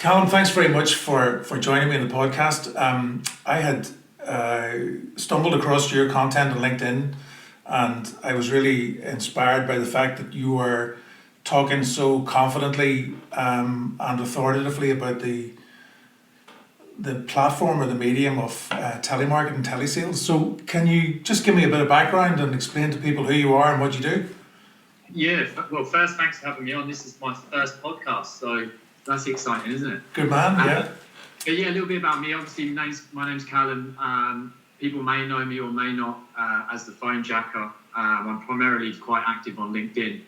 Callum, thanks very much for joining me in the podcast. I had stumbled across your content on LinkedIn, and I was really inspired by the fact that you were talking so confidently and authoritatively about the platform or the medium of telemarketing and telesales. So can you just give me a bit of background and explain to people who you are and what you do? Yeah, well, first, thanks for having me on. This is my first podcast, so that's exciting, isn't it? Good man, yeah. But yeah, a little bit about me. Obviously, my name's Callum. People may know me or may not as the PhoneJacker. I'm primarily quite active on LinkedIn.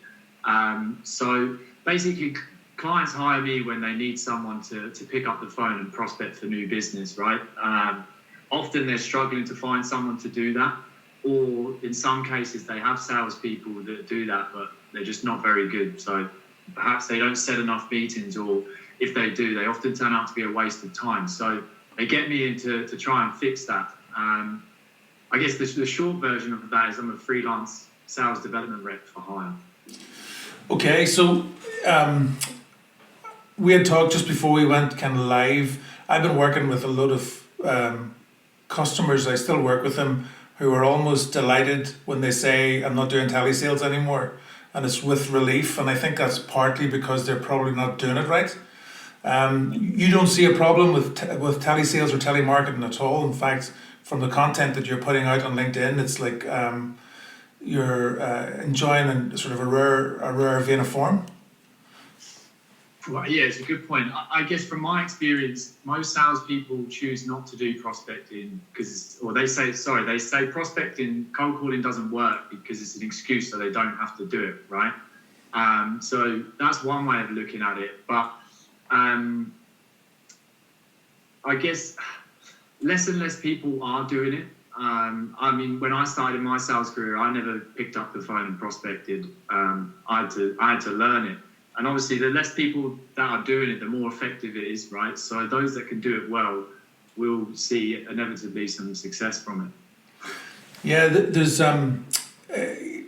So basically, clients hire me when they need someone to pick up the phone and prospect for new business, right? Often they're struggling to find someone to do that, or in some cases they have salespeople that do that, but they're just not very good. So perhaps they don't set enough meetings, or if they do, they often turn out to be a waste of time. So they get me in to try and fix that. I guess the short version of that is I'm a freelance sales development rep for hire. Okay, so we had talked just before we went kind of live. I've been working with a lot of customers, I still work with them, who are almost delighted when they say, I'm not doing telesales anymore. And it's with relief, and I think that's partly because they're probably not doing it right. You don't see a problem with telesales or telemarketing at all. In fact, from the content that you're putting out on LinkedIn, it's like you're enjoying a rare vein of form. Well, yeah, it's a good point. I guess from my experience, most salespeople choose not to do prospecting they say prospecting, cold calling doesn't work because it's an excuse, so they don't have to do it, right? So that's one way of looking at it. But I guess less and less people are doing it. I mean, when I started my sales career, I never picked up the phone and prospected. I had to learn it. And obviously, the less people that are doing it, the more effective it is, right? So those that can do it well will see inevitably some success from it. Yeah, there's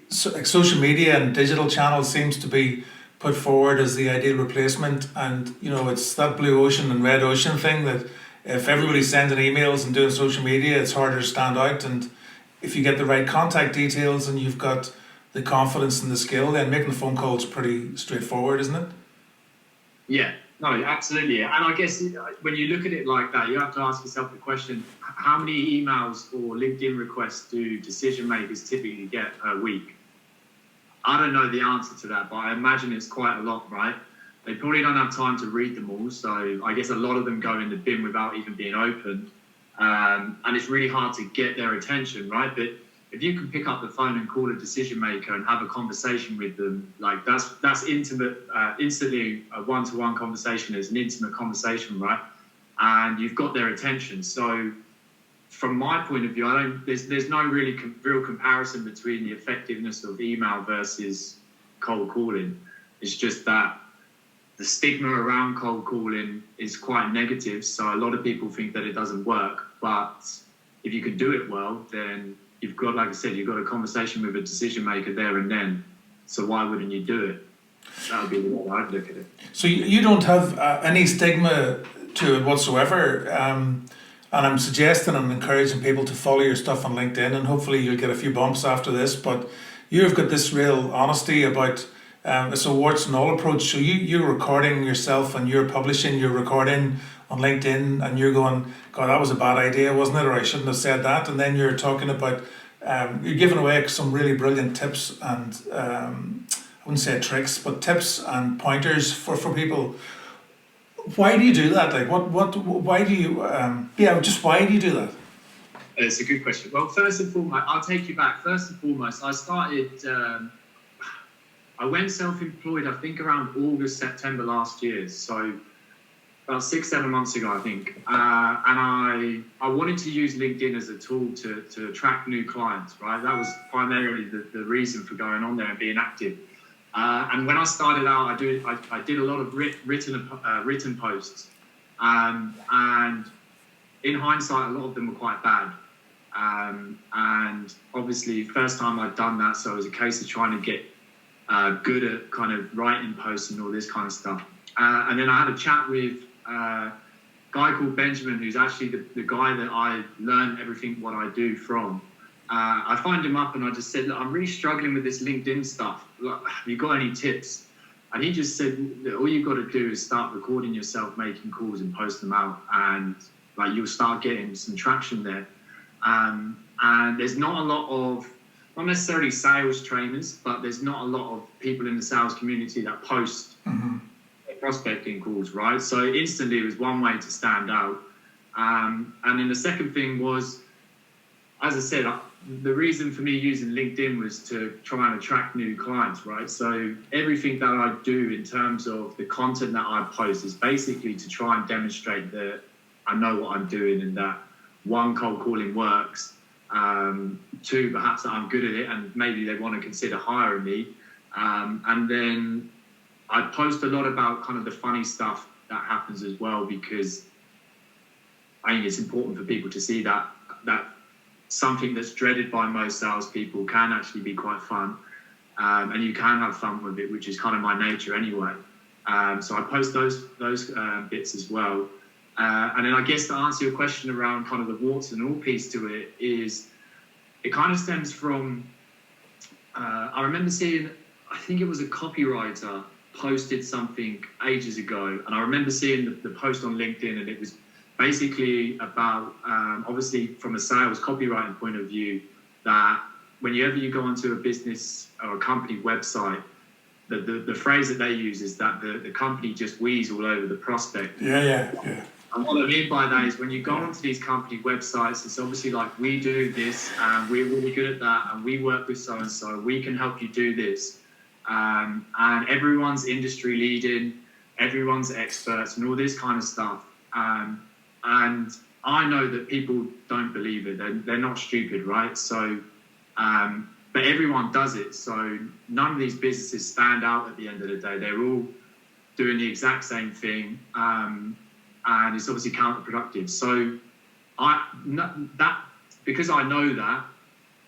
social media and digital channels seems to be put forward as the ideal replacement, and it's that blue ocean and red ocean thing that if everybody's sending emails and doing social media, it's harder to stand out. And if you get the right contact details and you've got the confidence and the skill, then making the phone call is pretty straightforward, isn't it? Yeah, no, absolutely. And I guess when you look at it like that, you have to ask yourself the question, how many emails or LinkedIn requests do decision makers typically get per week? I don't know the answer to that, but I imagine it's quite a lot, right? They probably don't have time to read them all, so I guess a lot of them go in the bin without even being opened. And it's really hard to get their attention, right? But if you can pick up the phone and call a decision maker and have a conversation with them, like that's intimate. Instantly, a one-to-one conversation is an intimate conversation, right? And you've got their attention. So, from my point of view, there's no really real comparison between the effectiveness of email versus cold calling. It's just that the stigma around cold calling is quite negative. So a lot of people think that it doesn't work. But if you can do it well, then you've got, like I said, you've got a conversation with a decision maker there and then. So why wouldn't you do it? That would be the way I'd look at it. So you don't have any stigma to it whatsoever. And I'm suggesting and encouraging people to follow your stuff on LinkedIn, and hopefully you'll get a few bumps after this. But you've got this real honesty about it's a warts and all approach. So you're recording yourself and you're publishing, you're recording on LinkedIn, and you're going, God, that was a bad idea, wasn't it? Or I shouldn't have said that. And then you're talking about, you're giving away some really brilliant tips and I wouldn't say tricks, but tips and pointers for people. Why do you do that? Like, why do you, why do you do that? It's a good question. Well, first and foremost, I'll take you back. First and foremost, I went self-employed, I think around August, September last year. So about 6-7 months ago, I think. And I wanted to use LinkedIn as a tool to attract new clients, right? That was primarily the reason for going on there and being active. And when I started out, I did a lot of written posts. And in hindsight, a lot of them were quite bad. And obviously, first time I'd done that, so it was a case of trying to get good at kind of writing posts and all this kind of stuff. And then I had a chat with guy called Benjamin, who's actually the guy that I learned everything what I do from. I phoned him up and I just said, look, I'm really struggling with this LinkedIn stuff. Like, have you got any tips? And he just said that all you've got to do is start recording yourself making calls and post them out, and like you'll start getting some traction there. And there's not a lot of, not necessarily sales trainers, but there's not a lot of people in the sales community that post prospecting calls, right? So instantly it was one way to stand out. And then the second thing was, as I said, the reason for me using LinkedIn was to try and attract new clients, right? So everything that I do in terms of the content that I post is basically to try and demonstrate that I know what I'm doing, and that one, cold calling works, two, perhaps that I'm good at it and maybe they want to consider hiring me. And then I post a lot about kind of the funny stuff that happens as well, because I think it's important for people to see that something that's dreaded by most salespeople can actually be quite fun, and you can have fun with it, which is kind of my nature anyway. So I post those bits as well. And then I guess to answer your question around kind of the warts and all piece to it is, it kind of stems from, I remember seeing, I think it was a copywriter posted something ages ago, and I remember seeing the post on LinkedIn, and it was basically about, obviously from a sales copywriting point of view, that whenever you go onto a business or a company website, the phrase that they use is that the company just wheezes all over the prospect. Yeah. And what I mean by that is, when you go onto these company websites, it's obviously like, we do this and we're really good at that and we work with so-and-so, we can help you do this. And everyone's industry leading, everyone's experts and all this kind of stuff. And I know that people don't believe it. They're not stupid, right? So, but everyone does it. So none of these businesses stand out at the end of the day. They're all doing the exact same thing. And it's obviously counterproductive. So because I know that,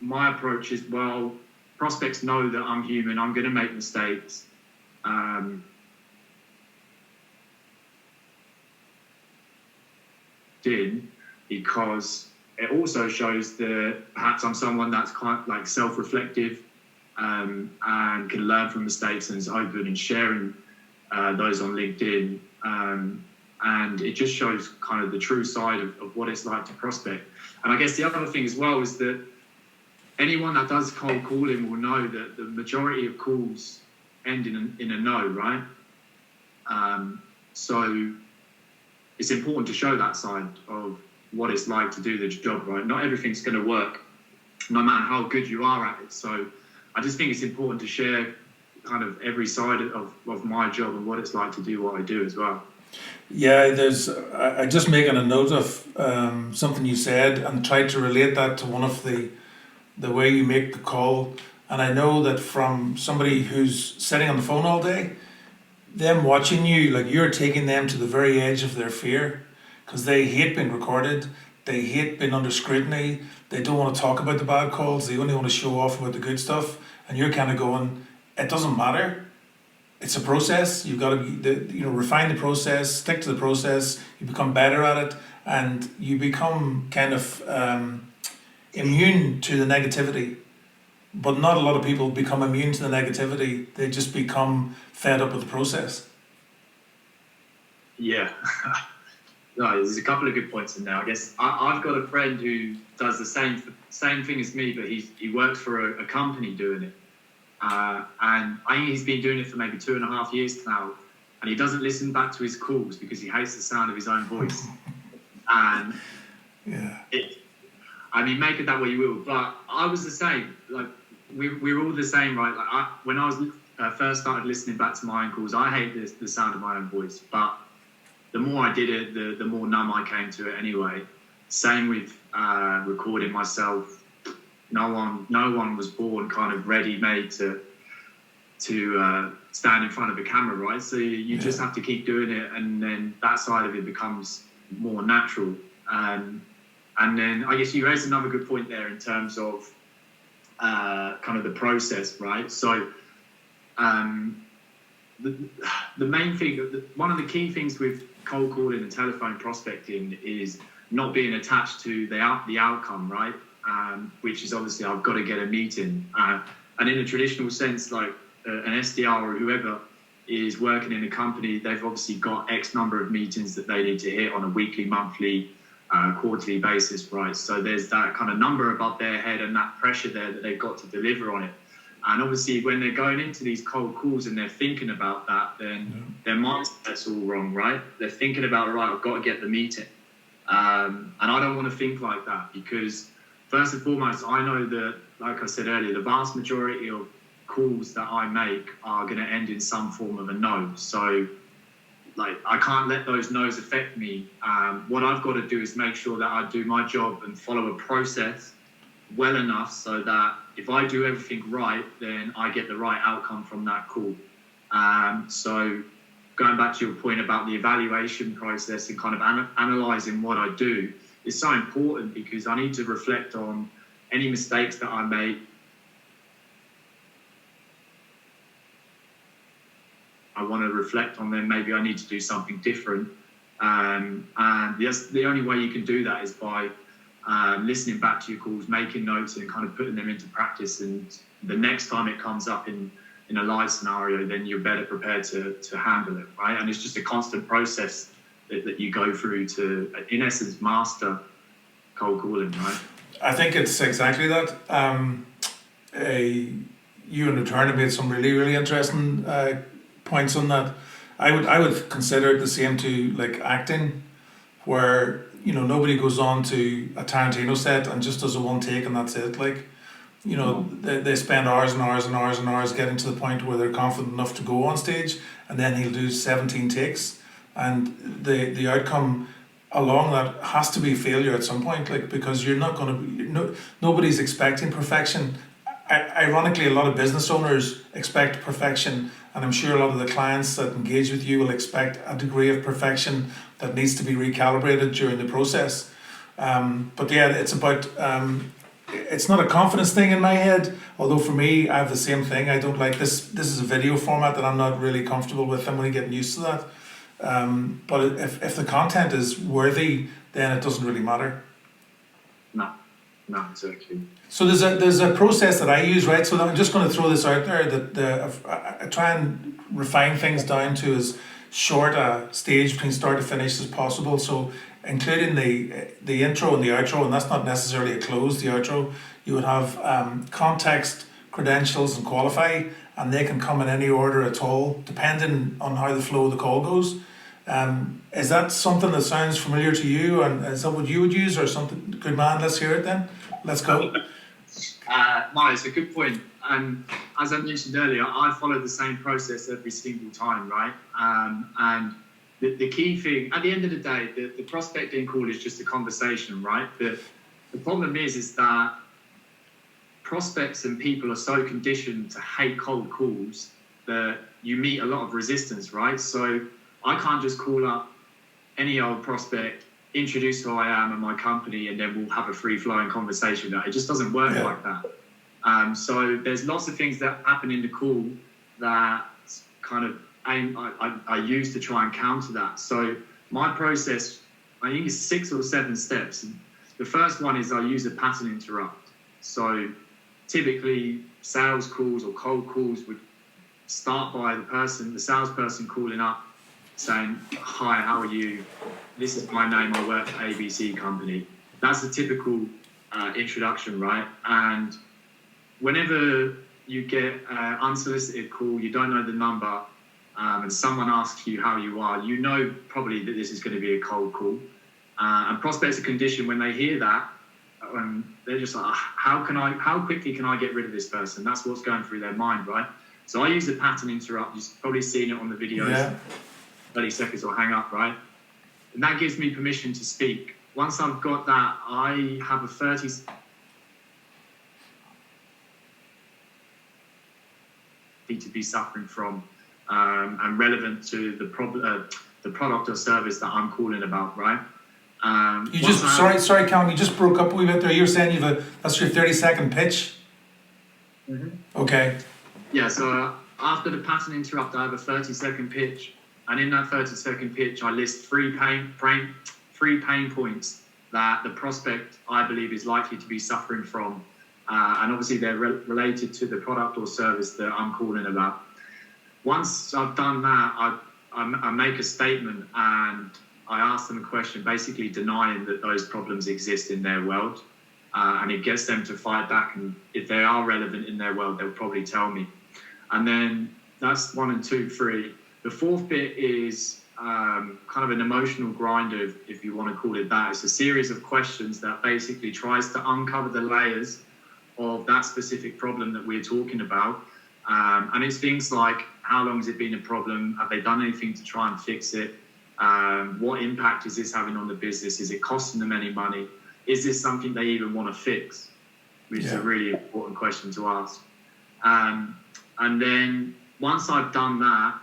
my approach is, well, prospects know that I'm human. I'm going to make mistakes. Because it also shows that perhaps I'm someone that's quite like self-reflective, and can learn from mistakes, and is open and sharing those on LinkedIn. And it just shows kind of the true side of what it's like to prospect. And I guess the other thing as well is that anyone that does cold calling will know that the majority of calls end in a no, right? So it's important to show that side of what it's like to do the job, right? Not everything's going to work, no matter how good you are at it. So I just think it's important to share kind of every side of my job and what it's like to do what I do as well. Yeah, I just making a note of something you said and tried to relate that to one of the way you make the call. And I know that from somebody who's sitting on the phone all day, them watching you, like you're taking them to the very edge of their fear, because they hate being recorded, they hate being under scrutiny, they don't want to talk about the bad calls, they only want to show off about the good stuff, and you're kind of going, it doesn't matter, it's a process, you've got to refine the process, stick to the process, you become better at it, and you become kind of immune to the negativity. But not a lot of people become immune to the negativity. They just become fed up with the process. Yeah. No, there's a couple of good points in there. I guess I've got a friend who does the same thing as me, but he works for a company doing it. And I think he's been doing it for maybe 2.5 years now. And he doesn't listen back to his calls because he hates the sound of his own voice. And yeah. I mean, make it that way you will. But I was the same. Like, we're all the same, right? Like, when I was first started listening back to my own calls, I hate the sound of my own voice. But the more I did it, the more numb I came to it anyway. Same with recording myself. No one was born kind of ready-made to stand in front of a camera, right? So you just have to keep doing it, and then that side of it becomes more natural. And then I guess you raised another good point there in terms of kind of the process, right? So the main thing, one of the key things with cold calling and telephone prospecting is not being attached to the outcome, right? Which is obviously I've got to get a meeting. And in a traditional sense, like an SDR or whoever is working in a company, they've obviously got X number of meetings that they need to hit on a weekly, monthly, quarterly basis, right? So there's that kind of number above their head and that pressure there that they've got to deliver on it. And obviously when they're going into these cold calls and they're thinking about that, then their mindset's all wrong, right? They're thinking about, right, I've got to get the meeting. And I don't want to think like that, because first and foremost, I know that, like I said earlier, the vast majority of calls that I make are going to end in some form of a no. So, like, I can't let those no's affect me. What I've got to do is make sure that I do my job and follow a process well enough so that if I do everything right, then I get the right outcome from that call. So going back to your point about the evaluation process and kind of analysing what I do is so important, because I need to reflect on any mistakes that I make. I want to reflect on them. Maybe I need to do something different. And yes, the only way you can do that is by listening back to your calls, making notes and kind of putting them into practice. And the next time it comes up in a live scenario, then you're better prepared to handle it, right? And it's just a constant process that you go through to, in essence, master cold calling, right? I think it's exactly that. You and the attorney made some really, really interesting points on that. I would consider it the same to like acting, where nobody goes on to a Tarantino set and just does a one take and that's it. Like, they spend hours and hours and hours and hours getting to the point where they're confident enough to go on stage, and then he'll do 17 takes, and the outcome along that has to be failure at some point, like, because you're not going to nobody's expecting perfection. Ironically, a lot of business owners expect perfection, and I'm sure a lot of the clients that engage with you will expect a degree of perfection that needs to be recalibrated during the process. But yeah, it's about it's not a confidence thing in my head, although for me, I have the same thing. I don't like this. This is a video format that I'm not really comfortable with. I'm only getting used to that. But if the content is worthy, then it doesn't really matter. No, exactly. So there's a process that I use, right? So I'm just going to throw this out there that I try and refine things down to as short a stage between start to finish as possible. So including the intro and the outro, and that's not necessarily a close, the outro, you would have context, credentials, and qualify, and they can come in any order at all, depending on how the flow of the call goes. Is that something that sounds familiar to you, and is that what you would use, or something? Good man, let's hear it then. Let's go. Mate, it's a good point. And as I mentioned earlier, I follow the same process every single time, right? And the key thing, at the end of the day, the prospecting call is just a conversation, right? The problem is that prospects and people are so conditioned to hate cold calls that you meet a lot of resistance, right? So I can't just call up any old prospect, introduce who I am and my company, and then we'll have a free-flowing conversation. It just doesn't work like that. So there's lots of things that happen in the call that kind of I use to try and counter that. So my process, I think, is 6 or 7 steps. The first one is I use a pattern interrupt. So typically sales calls or cold calls would start by the salesperson calling up saying, "Hi, how are you? This is my name, I work for ABC company." That's a typical introduction, right? And whenever you get an unsolicited call, you don't know the number, and someone asks you how you are, you know probably that this is going to be a cold call. And prospects are conditioned when they hear that, they're just like, how quickly can I get rid of this person? That's what's going through their mind, right? So I use the pattern interrupt. You've probably seen it on the videos. Yeah. 30 seconds or hang up, right? And that gives me permission to speak. Once I've got that, I have a 30 to be suffering from and relevant to the product or service that I'm calling about, right? Sorry, Callum, you just broke up a wee bit there. You were saying that's your 30-second pitch? Mm-hmm. Okay. Yeah, so after the pattern interrupt, I have a 30-second pitch. And in that 30-second pitch, I list three pain points that the prospect, I believe, is likely to be suffering from. And obviously, they're related to the product or service that I'm calling about. Once I've done that, I make a statement and I ask them a question, basically denying that those problems exist in their world. And it gets them to fight back. And if they are relevant in their world, they'll probably tell me. And then that's 1 and 2, 3. The fourth bit is kind of an emotional grinder, if you want to call it that. It's a series of questions that basically tries to uncover the layers of that specific problem that we're talking about. And it's things like, how long has it been a problem? Have they done anything to try and fix it? What impact is this having on the business? Is it costing them any money? Is this something they even want to fix? Which is a really important question to ask. And then once I've done that,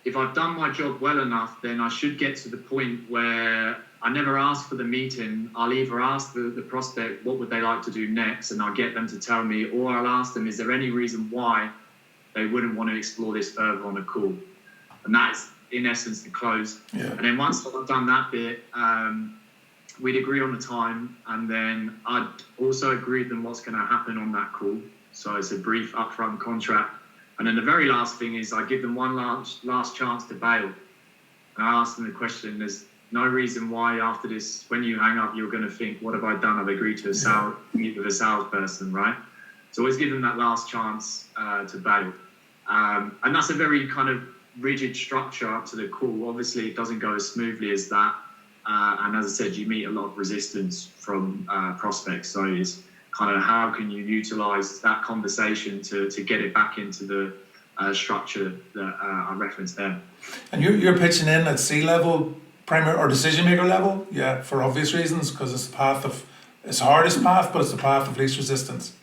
if I've done my job well enough, then I should get to the point where I never ask for the meeting. I'll either ask the prospect, what would they like to do next? And I'll get them to tell me, or I'll ask them, is there any reason why they wouldn't want to explore this further on a call? And that's, in essence, the close. Yeah. And then once I've done that bit, we'd agree on the time, and then I'd also agree with them what's going to happen on that call. So it's a brief upfront contract. And then the very last thing is I give them one last chance to bail. And I ask them the question, there's no reason why after this, when you hang up, you're going to think, what have I done? I've agreed to meet with a salesperson, right? So always give them that last chance to bail. And that's a very kind of rigid structure up to the call. Obviously, it doesn't go as smoothly as that. And as I said, you meet a lot of resistance from prospects. So it's kind of how can you utilize that conversation to get it back into the structure that I referenced there. And you're pitching in at C-level, primary or decision maker level, for obvious reasons, because it's the hardest path, but it's the path of least resistance.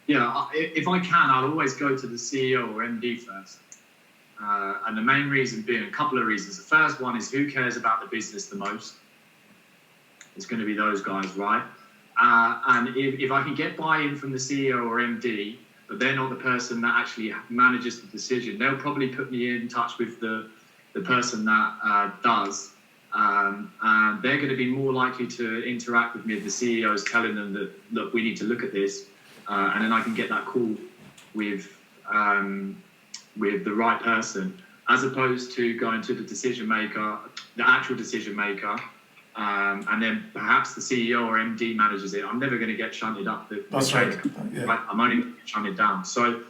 Yeah, if I can, I'll always go to the CEO or MD first. And the main reason being a couple of reasons. The first one is who cares about the business the most? It's going to be those guys, right? And if I can get buy-in from the CEO or MD, but they're not the person that actually manages the decision, they'll probably put me in touch with the person that does. And they're going to be more likely to interact with me if the CEO is telling them that, look, we need to look at this. And then I can get that call with the right person, as opposed to going to the decision maker, the actual decision maker, and then perhaps the CEO or MD manages it. I'm never going to get shunted up the chain. Yeah. Right? I'm only going to get shunted down. So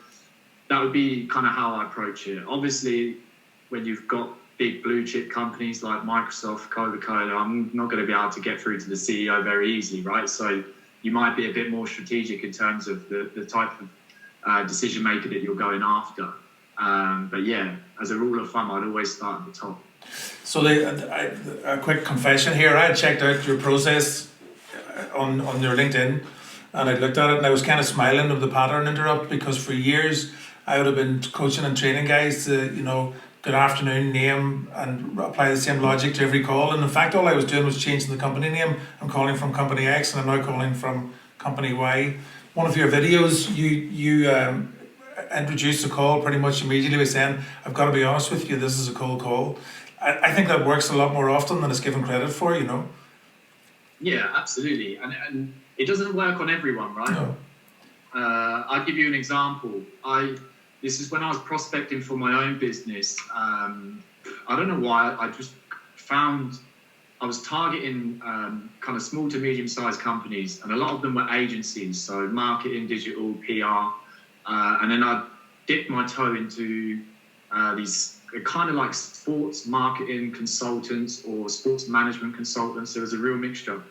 that would be kind of how I approach it. Obviously, when you've got big blue chip companies like Microsoft, Coca-Cola, I'm not going to be able to get through to the CEO very easily, right? So you might be a bit more strategic in terms of the type of decision maker that you're going after. But yeah, as a rule of thumb, I'd always start at the top. So a quick confession here, I had checked out your process on your LinkedIn, and I looked at it and I was kind of smiling of the pattern interrupt, because for years I would have been coaching and training guys to, good afternoon, name, and apply the same logic to every call. And in fact, all I was doing was changing the company name. I'm calling from company X and I'm now calling from company Y. One of your videos, you introduced the call pretty much immediately by saying, I've got to be honest with you, this is a cold call. I think that works a lot more often than it's given credit for, Yeah, absolutely. And it doesn't work on everyone, right? No. I'll give you an example. This is when I was prospecting for my own business. I don't know why, I just found I was targeting kind of small to medium-sized companies, and a lot of them were agencies, so marketing, digital, PR. And then I dipped my toe into these kind of like sports marketing consultants or sports management consultants. There was a real mixture.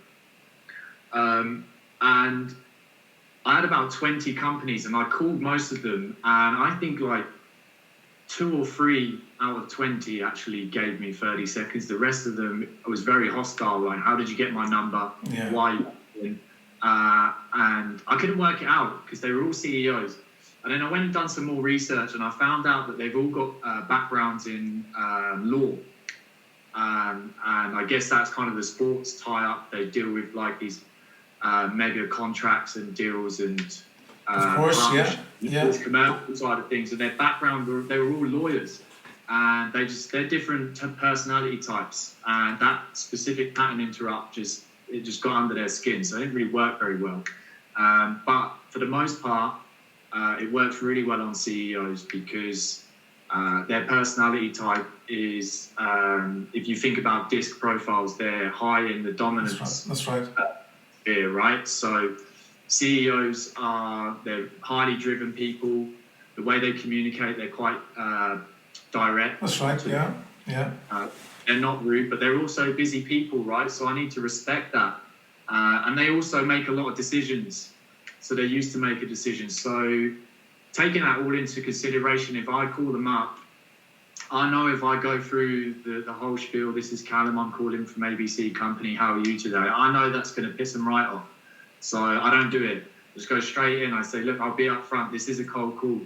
And I had about 20 companies, and I called most of them, and I think like 2 or 3 out of 20 actually gave me 30 seconds. The rest of them was very hostile, like, how did you get my number? Yeah. Why? And I couldn't work it out because they were all CEOs. And then I went and done some more research, and I found out that they've all got backgrounds in law. And I guess that's kind of the sports tie-up. They deal with like these mega contracts and deals and of course, yeah. commercial side of things. And their background, they were all lawyers. and they're different personality types, and that specific pattern interrupt just got under their skin, so it didn't really work very well. But for the most part, it works really well on CEOs because their personality type is, if you think about disc profiles, they're high in the dominance. That's right. Sphere, right? So CEOs they're highly driven people. The way they communicate, they're quite direct. That's right. Yeah. They're not rude, but they're also busy people, right? So I need to respect that. And they also make a lot of decisions. So they're used to make a decision. So taking that all into consideration, if I call them up, I know if I go through the whole spiel, this is Callum, I'm calling from ABC Company, how are you today? I know that's going to piss them right off. So I don't do it. Just go straight in. I say, look, I'll be up front. This is a cold call.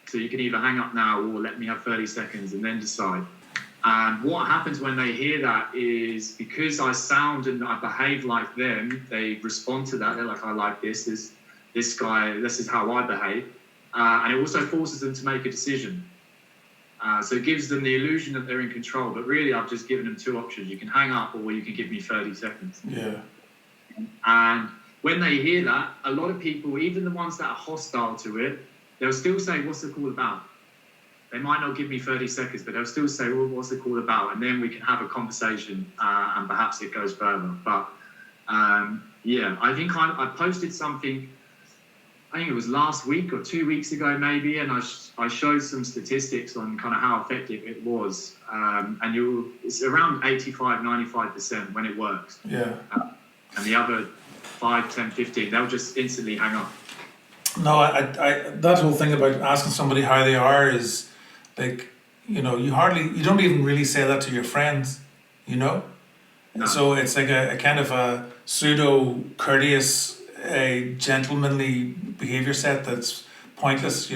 So you can either hang up now or let me have 30 seconds and then decide. And what happens when they hear that is because I sound and I behave like them, they respond to that. They're like, I like this guy, this is how I behave. And it also forces them to make a decision. So it gives them the illusion that they're in control. But really, I've just given them two options. You can hang up or you can give me 30 seconds. Yeah. And when they hear that, a lot of people, even the ones that are hostile to it, they'll still say, what's the call about? They might not give me 30 seconds, but they'll still say, well, what's the call about? And then we can have a conversation and perhaps it goes further. But yeah, I think I posted something, I think it was last week or 2 weeks ago maybe, and I showed some statistics on kind of how effective it was. And it's around 85, 95% when it works. Yeah. And the other 5, 10, 15, they'll just instantly hang up. No, I that whole thing about asking somebody how they are is like, you don't even really say that to your friends, No. So it's like a kind of a pseudo courteous, a gentlemanly behavior set that's pointless,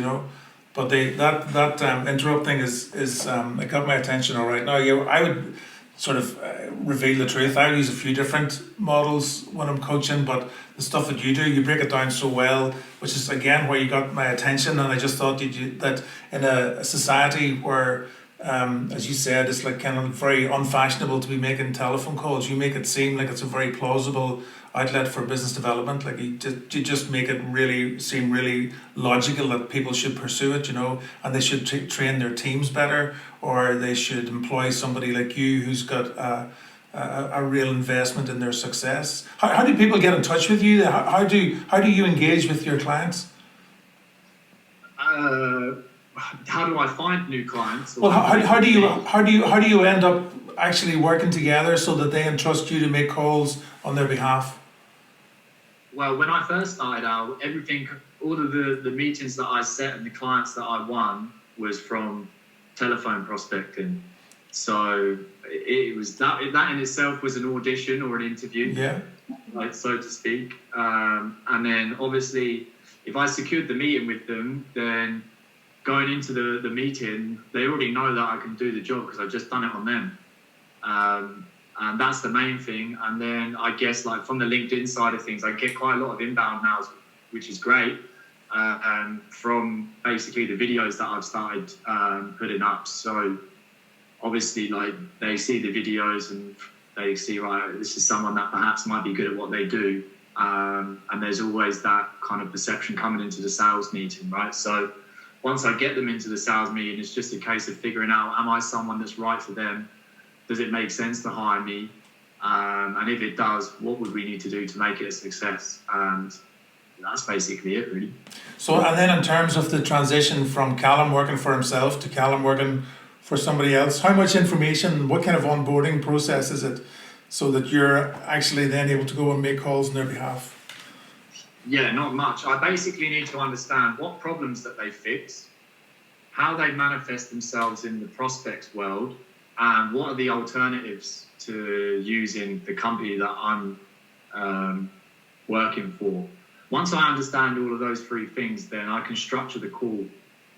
But that interrupt thing is it got my attention all right. Now, I would sort of reveal the truth. I use a few different models when I'm coaching, but the stuff that you do, you break it down so well, which is again where you got my attention. And I just thought that in a society where, as you said, it's like kind of very unfashionable to be making telephone calls, you make it seem like it's a very plausible outlet for business development. Like you just make it really seem really logical that people should pursue it, and they should train their teams better, or they should employ somebody like you who's got a real investment in their success. How do people get in touch with you? How do you engage with your clients? How do I find new clients? Well, how do you end up actually working together so that they entrust you to make calls on their behalf? Well, when I first started out, all of the meetings that I set and the clients that I won was from telephone prospecting. So it was that in itself was an audition or an interview, like, so to speak. And then obviously, if I secured the meeting with them, then going into the meeting, they already know that I can do the job because I've just done it on them. And that's the main thing. And then I guess like from the LinkedIn side of things, I get quite a lot of inbound now, which is great. From basically the videos that I've started putting up. So obviously like they see the videos and they see, right, this is someone that perhaps might be good at what they do. And there's always that kind of perception coming into the sales meeting, right? So once I get them into the sales meeting, it's just a case of figuring out, am I someone that's right for them? Does it make sense to hire me? And if it does, what would we need to do to make it a success? And that's basically it, really. So, and then in terms of the transition from Callum working for himself to Callum working for somebody else, how much information, what kind of onboarding process is it so that you're actually then able to go and make calls on their behalf? Yeah, not much. I basically need to understand what problems that they fix, how they manifest themselves in the prospects world, and what are the alternatives to using the company that I'm working for. Once I understand all of those three things, then I can structure the call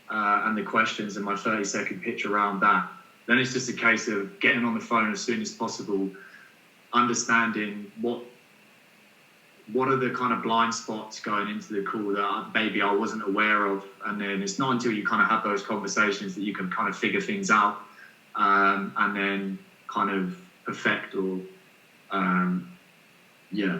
and the questions and my 30-second pitch around that. Then it's just a case of getting on the phone as soon as possible, understanding what are the kind of blind spots going into the call that maybe I wasn't aware of? And then it's not until you kind of have those conversations that you can kind of figure things out, and then kind of perfect or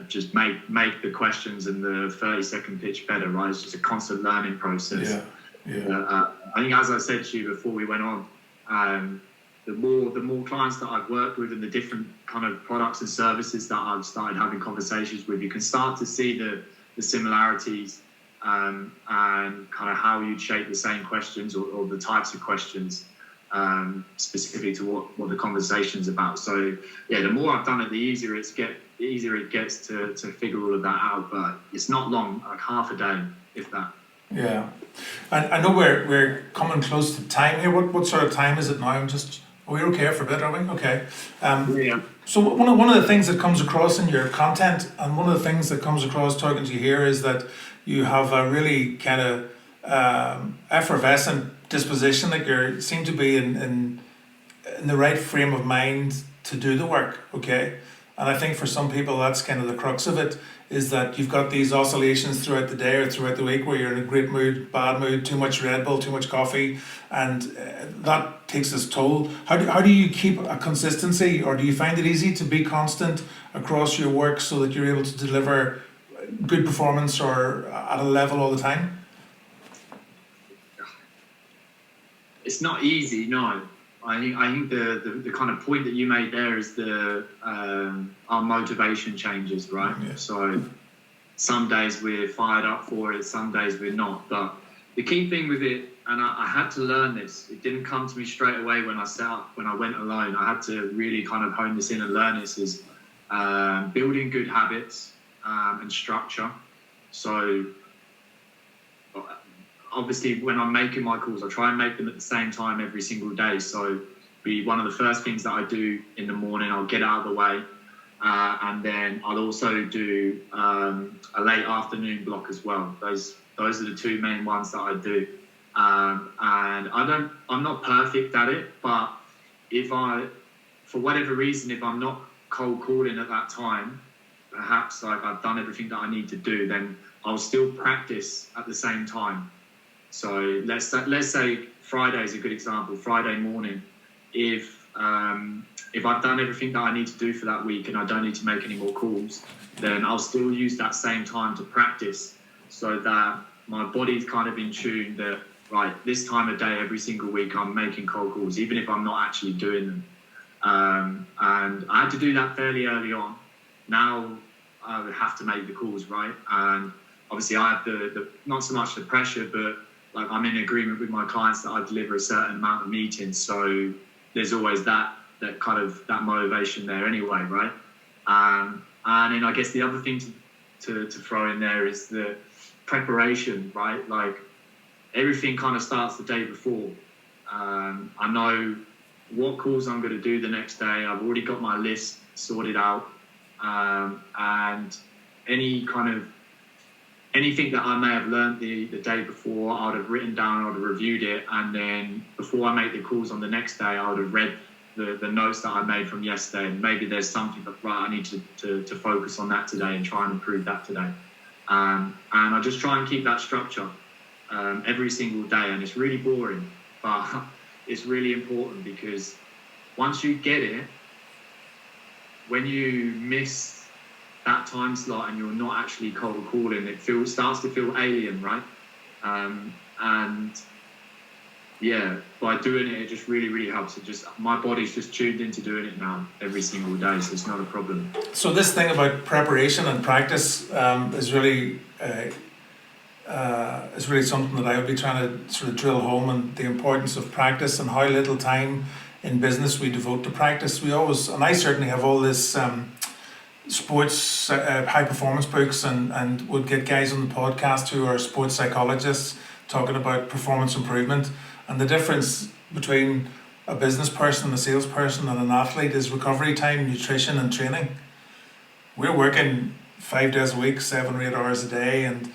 just make the questions and the 30-second pitch better, right? It's just a constant learning process. I think, as I said to you before we went on, the more clients that I've worked with and the different kind of products and services that I've started having conversations with, you can start to see the similarities, and kind of how you'd shape the same questions or the types of questions, specifically to what the conversation's about. So yeah, the more I've done it, the easier it gets to figure all of that out. But it's not long, like half a day, if that. Yeah. I know we're coming close to time here. What sort of time is it now? Are we okay for a bit, are we? Okay. Yeah. So one of the things that comes across in your content, and one of the things that comes across talking to you here, is that you have a really kind of effervescent disposition. Like you seem to be in the right frame of mind to do the work. Okay. And I think for some people that's kind of the crux of it, is that you've got these oscillations throughout the day or throughout the week where you're in a great mood, bad mood, too much Red Bull, too much coffee, and that takes its toll. How do you keep a consistency, or do you find it easy to be constant across your work so that you're able to deliver good performance or at a level all the time? It's not easy, no. I think the kind of point that you made there is our motivation changes, right? Yeah. So some days we're fired up for it, some days we're not. But the key thing with it, and I had to learn this, it didn't come to me straight away when I went alone. I had to really kind of hone this in and learn this, is building good habits and structure. So obviously, when I'm making my calls, I try and make them at the same time every single day. So be one of the first things that I do in the morning, I'll get out of the way. And then I'll also do a late afternoon block as well. Those are the two main ones that I do. And I'm not perfect at it, but for whatever reason, if I'm not cold calling at that time, perhaps like I've done everything that I need to do, then I'll still practice at the same time. So let's say Friday is a good example. Friday morning, if I've done everything that I need to do for that week and I don't need to make any more calls, then I'll still use that same time to practice, so that my body's kind of in tune that, right, this time of day every single week I'm making cold calls, even if I'm not actually doing them. And I had to do that fairly early on. Now I would have to make the calls, right? And obviously I have the not so much the pressure, but like I'm in agreement with my clients that I deliver a certain amount of meetings. So there's always that kind of that motivation there anyway, right? And then I guess the other thing to throw in there is the preparation, right? Like everything kind of starts the day before. I know what calls I'm going to do the next day. I've already got my list sorted out. And anything that I may have learned the day before, I would have written down, I would have reviewed it, and then before I make the calls on the next day, I would have read the notes that I made from yesterday, and maybe there's something that, right, I need to focus on that today and try and improve that today. And I just try and keep that structure every single day, and it's really boring, but it's really important, because once you get it, when you miss that time slot and you're not actually cold calling, it starts to feel alien, right? And yeah, by doing it, it just really, really helps. My body's just tuned into doing it now every single day, so it's not a problem. So this thing about preparation and practice is really something that I would be trying to sort of drill home, and the importance of practice and how little time in business we devote to practice. And I certainly have all this sports high performance books, and would get guys on the podcast who are sports psychologists talking about performance improvement, and the difference between a business person, a salesperson, and an athlete is recovery time, nutrition, and training. We're working 5 days a week, 7 or 8 hours a day, and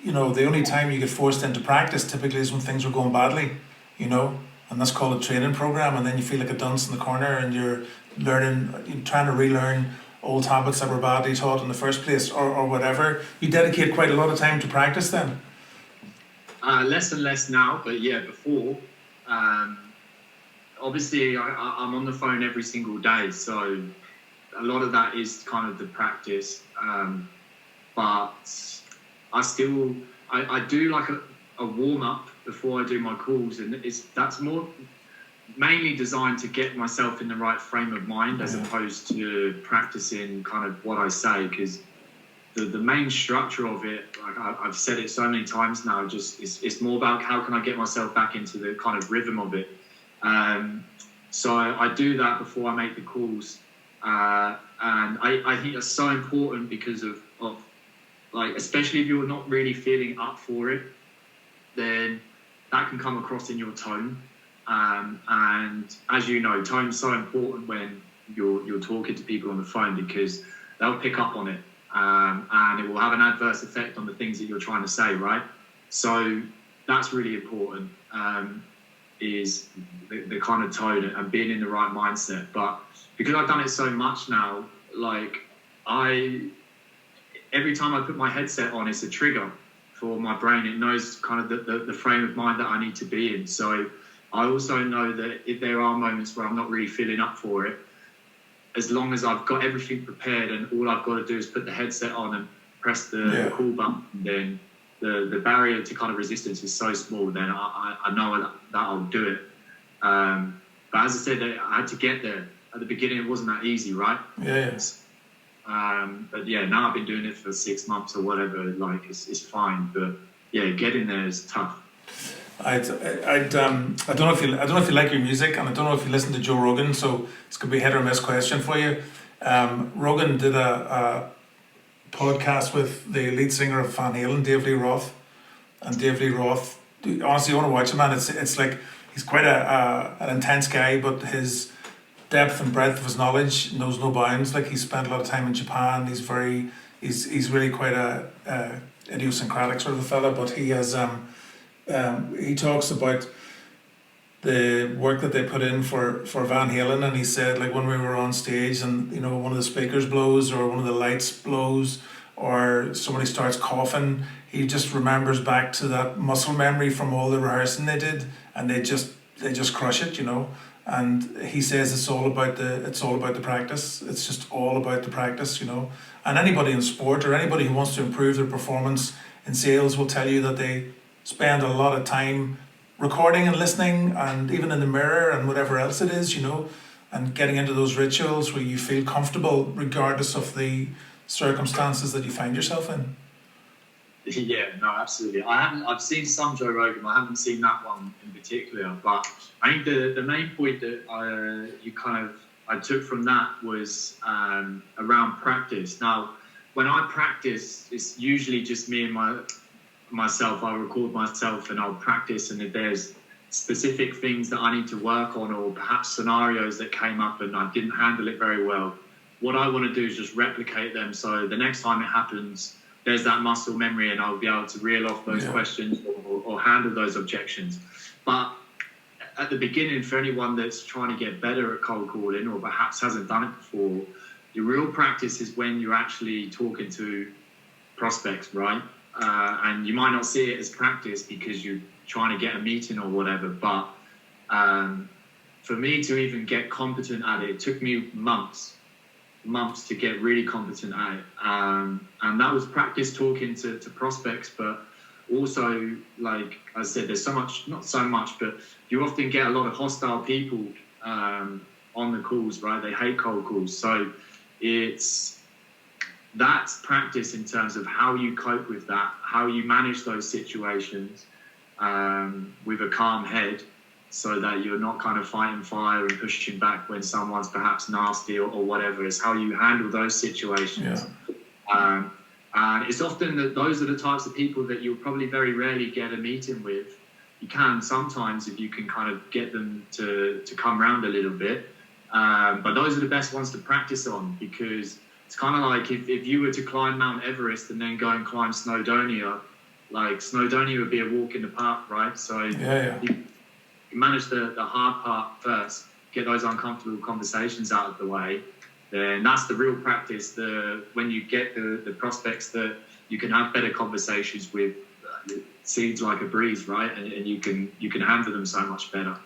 the only time you get forced into practice typically is when things are going badly, and that's called a training program, and then you feel like a dunce in the corner, and you're trying to relearn old habits that were badly taught in the first place, or whatever. You dedicate quite a lot of time to practice then? Less and less now, but yeah, before. Obviously, I'm on the phone every single day, so a lot of that is kind of the practice. But I do like a warm up before I do my calls, and that's more mainly designed to get myself in the right frame of mind as opposed to practicing kind of what I say, because the main structure of it, like I've said it so many times now, just it's more about how can I get myself back into the kind of rhythm of it. So I do that before I make the calls, and I think that's so important because of like, especially if you're not really feeling up for it, then that can come across in your tone. And as you know, tone's so important when you're talking to people on the phone, because they'll pick up on it, and it will have an adverse effect on the things that you're trying to say, right? So that's really important, is the kind of tone and being in the right mindset. But because I've done it so much now, like every time I put my headset on, it's a trigger for my brain. It knows kind of the frame of mind that I need to be in. So I also know that if there are moments where I'm not really feeling up for it, as long as I've got everything prepared and all I've got to do is put the headset on and press the call button, then the barrier to kind of resistance is so small, then I know that I'll do it. But as I said, I had to get there. At the beginning, it wasn't that easy, right? But yeah, now I've been doing it for 6 months or whatever. Like it's fine, but yeah, getting there is tough. I don't know if you like your music, and I don't know if you listen to Joe Rogan. So it's gonna be a hit or miss question for you. Rogan did a podcast with the lead singer of Van Halen, Dave Lee Roth, and Dave Lee Roth. Honestly, you want to watch him, man. It's like he's quite an intense guy, but his depth and breadth of his knowledge knows no bounds. Like, he spent a lot of time in Japan. He's really quite a idiosyncratic sort of a fella, but he has he talks about the work that they put in for Van Halen, and he said, like, when we were on stage and, you know, one of the speakers blows or one of the lights blows or somebody starts coughing, he just remembers back to that muscle memory from all the rehearsing they did, and they just crush it, you know. And he says it's all about the practice. It's just all about the practice, you know. And anybody in sport or anybody who wants to improve their performance in sales will tell you that they spend a lot of time recording and listening, and even in the mirror and whatever else it is, you know, and getting into those rituals where you feel comfortable regardless of the circumstances that you find yourself in. Yeah, no, absolutely. I've seen some Joe Rogan. I haven't seen that one in particular, but I think the main point that I took from that was around practice. Now, when I practice, it's usually just me and myself. I record myself and I'll practice, and if there's specific things that I need to work on, or perhaps scenarios that came up and I didn't handle it very well, what I want to do is just replicate them, so the next time it happens, there's that muscle memory and I'll be able to reel off those questions or handle those objections. But at the beginning, for anyone that's trying to get better at cold calling or perhaps hasn't done it before, your real practice is when you're actually talking to prospects, right? And you might not see it as practice because you're trying to get a meeting or whatever, but for me to even get competent at it took me months to get really competent at it. And that was practice talking to prospects, but also, like I said, there's not so much, but you often get a lot of hostile people on the calls, right? They hate cold calls. So that's practice in terms of how you cope with that, how you manage those situations with a calm head, so that you're not kind of fighting fire and pushing back when someone's perhaps nasty or whatever. It's how you handle those situations. And it's often that those are the types of people that you'll probably very rarely get a meeting with. You can sometimes if you can kind of get them to come around a little bit. But those are the best ones to practice on, because it's kind of like if you were to climb Mount Everest and then go and climb Snowdonia, like Snowdonia would be a walk in the park, right? So you manage the hard part first, get those uncomfortable conversations out of the way, then that's the real practice. When you get the prospects that you can have better conversations with, it seems like a breeze, right? And you can handle them so much better.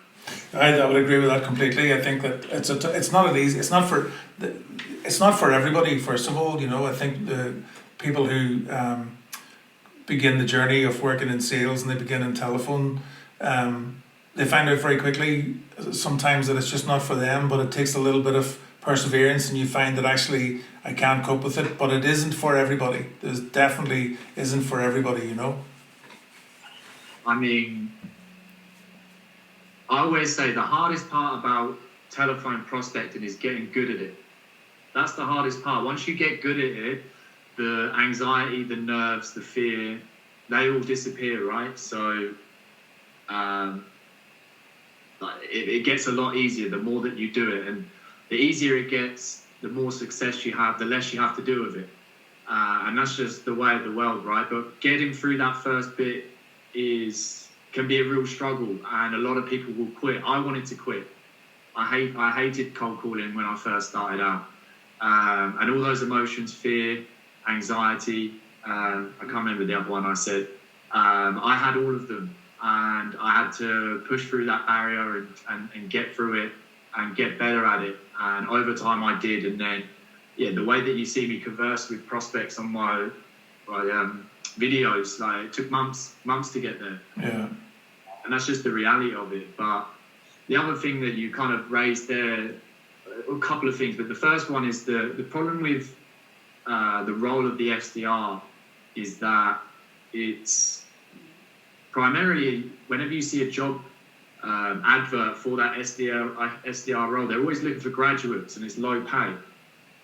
I would agree with that completely. I think that it's not an easy. It's not for everybody. First of all, I think the people who begin the journey of working in sales and they begin in telephone, they find out very quickly sometimes that it's just not for them. But it takes a little bit of perseverance, and you find that actually I can't cope with it. But it isn't for everybody. There's definitely isn't for everybody. I mean, I always say the hardest part about telephone prospecting is getting good at it. That's the hardest part. Once you get good at it, the anxiety, the nerves, the fear, they all disappear, right? So it gets a lot easier the more that you do it. And the easier it gets, the more success you have, the less you have to do with it. And that's just the way of the world, right? But getting through that first bit can be a real struggle, and a lot of people will quit. I wanted to quit. I hated cold calling when I first started out, and all those emotions, fear, anxiety. I can't remember the other one I said. I had all of them, and I had to push through that barrier and get through it and get better at it. And over time, I did. And then, the way that you see me converse with prospects on my videos, like, it took months to get there. Yeah. And that's just the reality of it. But the other thing that you kind of raised there, a couple of things, but the first one is the problem with the role of the SDR is that it's primarily, whenever you see a job advert for that SDR role, they're always looking for graduates, and it's low pay,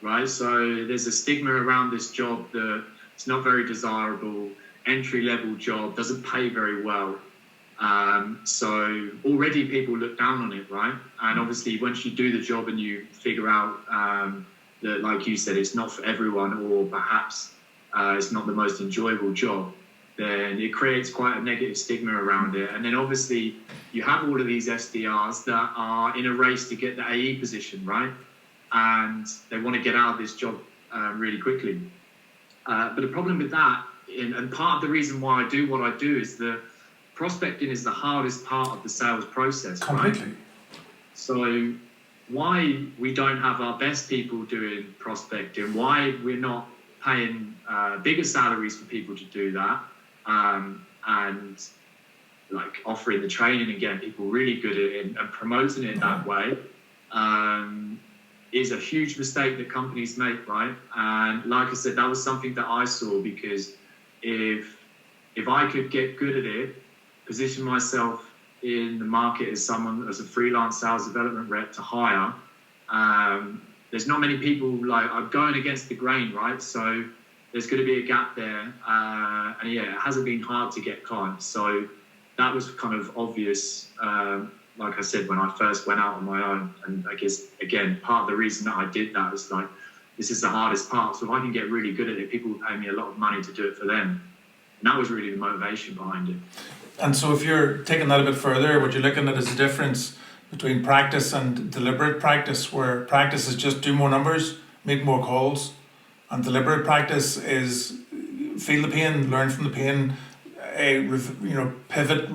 right? So there's a stigma around this job that it's not very desirable, entry-level job, doesn't pay very well. So already people look down on it, right? And obviously once you do the job and you figure out that, like you said, it's not for everyone, or perhaps it's not the most enjoyable job, then it creates quite a negative stigma around it. And then obviously you have all of these SDRs that are in a race to get the AE position, right? And they want to get out of this job really quickly. But the problem with that, and part of the reason why I do what I do, is that prospecting is the hardest part of the sales process. Completely. Right? So why we don't have our best people doing prospecting, why we're not paying bigger salaries for people to do that, and like offering the training and getting people really good at it and promoting it that way, is a huge mistake that companies make, right? And like I said, that was something that I saw, because if I could get good at it, position myself in the market as a freelance sales development rep to hire, there's not many people, like, I'm going against the grain, right? So there's going to be a gap there. And it hasn't been hard to get clients. So that was kind of obvious, like I said, when I first went out on my own. And I guess, again, part of the reason that I did that was like, this is the hardest part. So if I can get really good at it, people will pay me a lot of money to do it for them. And that was really the motivation behind it. And so if you're taking that a bit further, what you're looking at is a difference between practice and deliberate practice, where practice is just do more numbers, make more calls, and deliberate practice is feel the pain, learn from the pain, pivot,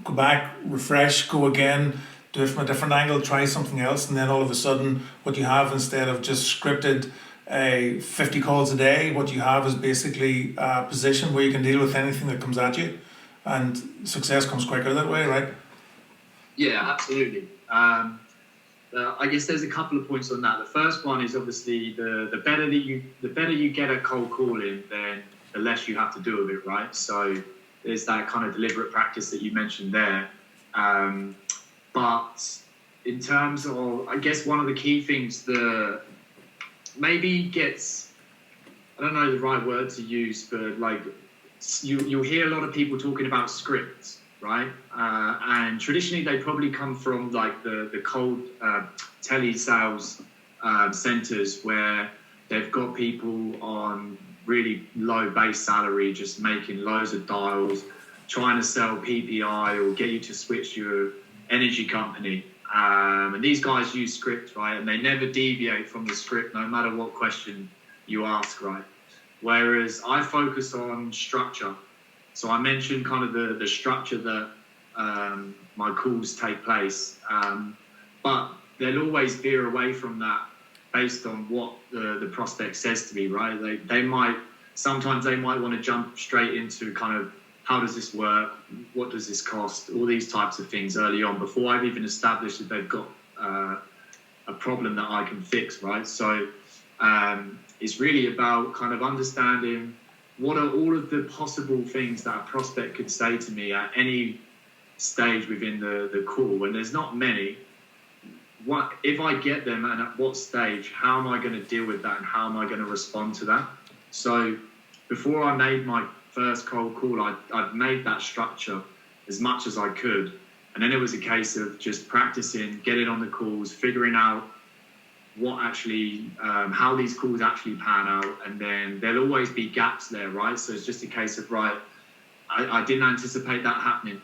go back, refresh, go again, do it from a different angle, try something else, and then all of a sudden what you have, instead of just scripted 50 calls a day, what you have is basically a position where you can deal with anything that comes at you, and success comes quicker that way, right? Yeah, absolutely. I guess there's a couple of points on that. The first one is obviously the better you get at cold calling, then the less you have to do with it, right? So there's that kind of deliberate practice that you mentioned there. But in terms of, I guess one of the key things that maybe gets, I don't know the right word to use, but like you'll hear a lot of people talking about scripts, right? And traditionally they probably come from like the cold tele-sales centers, where they've got people on really low base salary, just making loads of dials, trying to sell PPI or get you to switch your energy company. And these guys use script, right? And they never deviate from the script, no matter what question you ask, right? Whereas I focus on structure. So I mentioned kind of the structure that my calls take place. But they'll always veer away from that based on what the prospect says to me, right? Sometimes they might want to jump straight into kind of, how does this work? What does this cost? All these types of things early on before I've even established that they've got a problem that I can fix, right? So it's really about kind of understanding what are all of the possible things that a prospect could say to me at any stage within the call. And there's not many. What if I get them, and at what stage, how am I going to deal with that, and how am I going to respond to that? So before I made my first cold call, I'd made that structure as much as I could, and then it was a case of just practicing, getting on the calls, figuring out what actually, how these calls actually pan out, and then there'll always be gaps there, right? So it's just a case of, right, I didn't anticipate that happening.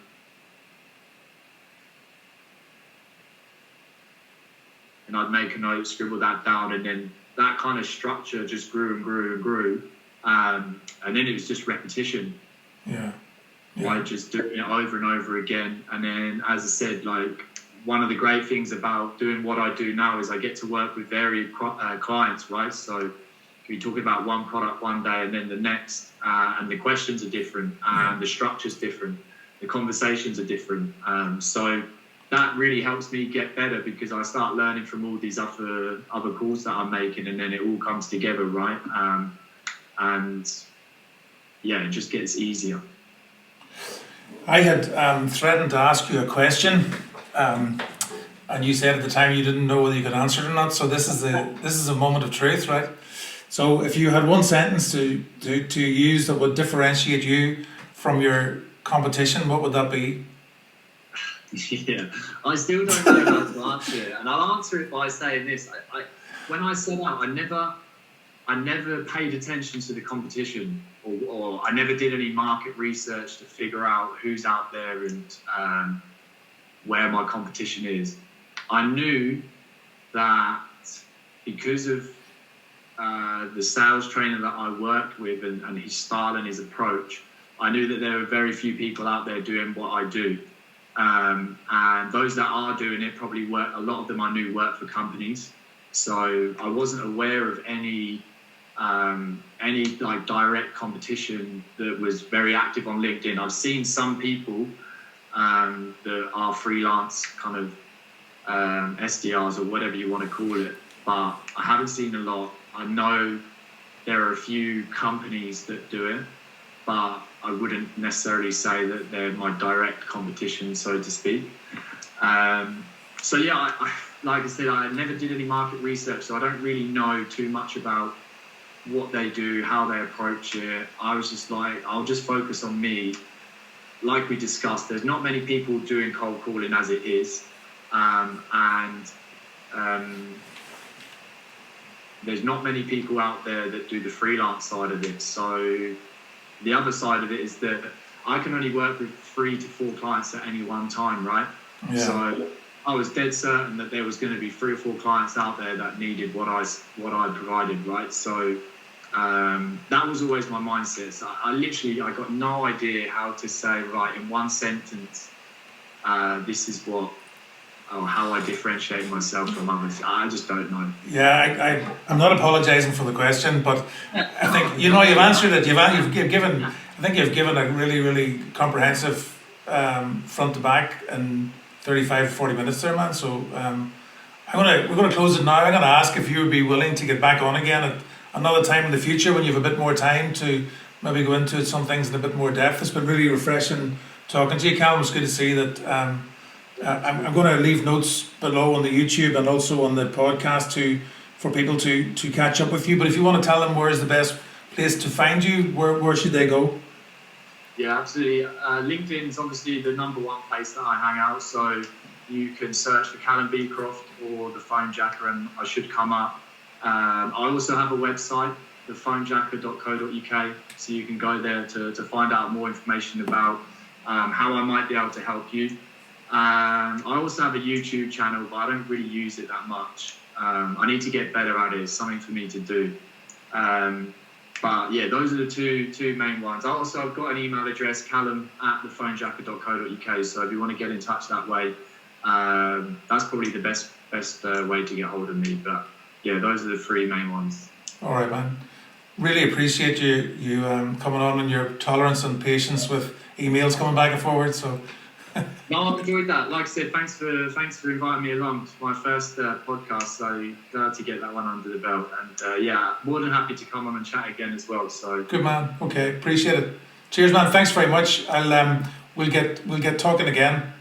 And I'd make a note, scribble that down, and then that kind of structure just grew and grew and grew. And then it was just repetition. Yeah. Like just doing it over and over again. And then, as I said, like, one of the great things about doing what I do now is I get to work with varied clients, right? So we talk about one product one day and then the next, and the questions are different, and the structure's different, the conversations are different. So that really helps me get better, because I start learning from all these other calls that I'm making, and then it all comes together, right? And yeah, it just gets easier. I had threatened to ask you a question, and you said at the time you didn't know whether you could answer it or not. So this is a moment of truth, right? So if you had one sentence to use that would differentiate you from your competition, what would that be? Yeah, I still don't know how to answer it, and I'll answer it by saying this: when I set out, I never paid attention to the competition, or I never did any market research to figure out who's out there and where my competition is. I knew that because of the sales trainer that I worked with and his style and his approach, I knew that there were very few people out there doing what I do. And those that are doing it probably work, a lot of them I knew work for companies. So I wasn't aware of any like direct competition that was very active on LinkedIn. I've seen some people that are freelance kind of SDRs or whatever you want to call it, but I haven't seen a lot. I know there are a few companies that do it, but I wouldn't necessarily say that they're my direct competition, so to speak. So yeah, like I said, I never did any market research, so I don't really know too much about what they do, how they approach it. I was just like, I'll just focus on me. Like we discussed, there's not many people doing cold calling as it is, and there's not many people out there that do the freelance side of it. So the other side of it is that I can only work with 3 to 4 clients at any one time, right? Yeah. So I was dead certain that there was going to be 3 or 4 clients out there that needed what I provided, right? So that was always my mindset. So I got no idea how to say, right, in one sentence, this is how I differentiate myself from others. I just don't know. Yeah, I'm not apologising for the question, but I think you've answered it. You've given a really, really comprehensive front to back in 35, 40 minutes there, man. So we're gonna close it now. I'm gonna ask if you would be willing to get back on again at another time in the future when you have a bit more time to maybe go into some things in a bit more depth. It's been really refreshing talking to you, Callum. It's good to see that. I'm going to leave notes below on the YouTube and also on the podcast for people to catch up with you. But if you want to tell them where is the best place to find you, where should they go? Yeah, absolutely. LinkedIn is obviously the #1 place that I hang out. So you can search for Callum Beecroft or the PhoneJacker and I should come up. I also have a website, thephonejacker.co.uk. So you can go there to find out more information about how I might be able to help you. I also have a YouTube channel, but I don't really use it that much. I need to get better at it. It's something for me to do. But yeah, those are the two main ones. I've got an email address, callum@thephonejacker.co.uk. So if you want to get in touch that way, that's probably the best way to get hold of me. But yeah, those are the three main ones. All right, man. Really appreciate you coming on and your tolerance and patience with emails coming back and forward. So. No, I've enjoyed that. Like I said, thanks for inviting me along. It's my first podcast, so glad to get that one under the belt. And yeah, more than happy to come on and chat again as well. So Good man. Okay, appreciate it. Cheers, man. Thanks very much. We'll get talking again.